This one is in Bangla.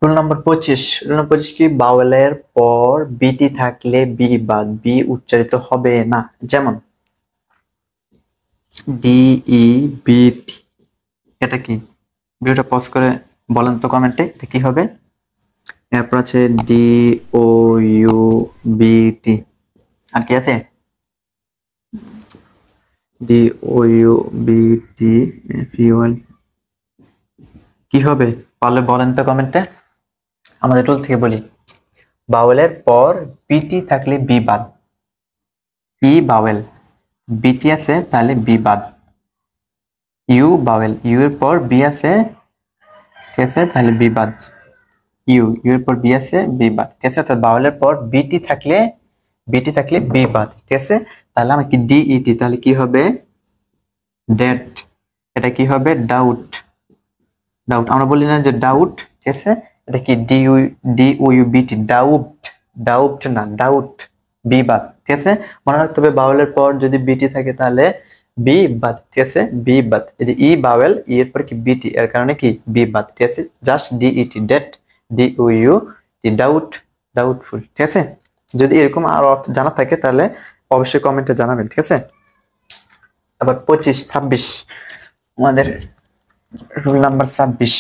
Rule number 25। রুল নাম্বার 25 কি, বাওয়েলের পর বিটি থাকলে বি বাদ, বি উচ্চারিত হবে না। যেমন ডি ই বি টি, এটা কি? ভিডিওটা পজ করে বলেন তো কমেন্টে এটা কি হবে। এরপর আছে D O U B T, আর কি আছে? D O U B T fuel, কি হবে? পারলে বলেন তো কমেন্টে। আমাদের টুল থেকে বলি, বাওয়েলের পর বিটি থাকলে বি বাদ, ই বাওয়েল, বিটি আছে তাহলে বি বাদ, ইউ বাওয়েল, ইউ এর পর বি আছে, ঠিক আছে, তাহলে বি বাদ, ইউ এর পর বি আছে, বি বাদ, ঠিক আছে। অর্থাৎ বাওয়েলের পর বিটি থাকলে বি বাদ, ঠিক আছে। তাহলে আমার কি ডিইটি, তাহলে কি হবে? ডেট। এটা কি হবে? ডাউট। ডাউট, আমরা বলি না যে ডাউট, ঠিক আছে। এটা কি D O U B T, doubt. Doubt না, ডাউট, বি বাদ, ঠিক আছে। মনে রাখতে হবে বাওয়েলের পর যদি বিটি থাকে তাহলে বি বাদ, ঠিক আছে, বি বাদ। এই যে ই বাওয়েল, ই এর পর কি বিটি, এর কারণে কি বি বাদ, ঠিক আছে। Just DET, date, D O U T, doubt, doubtful, ঠিক আছে। যদি এরকম আর অর্থ জানা থাকে তাহলে অবশ্যই কমেন্টে জানাবেন, ঠিক আছে। আবার 25, 26 আমাদের রুল নাম্বার 26।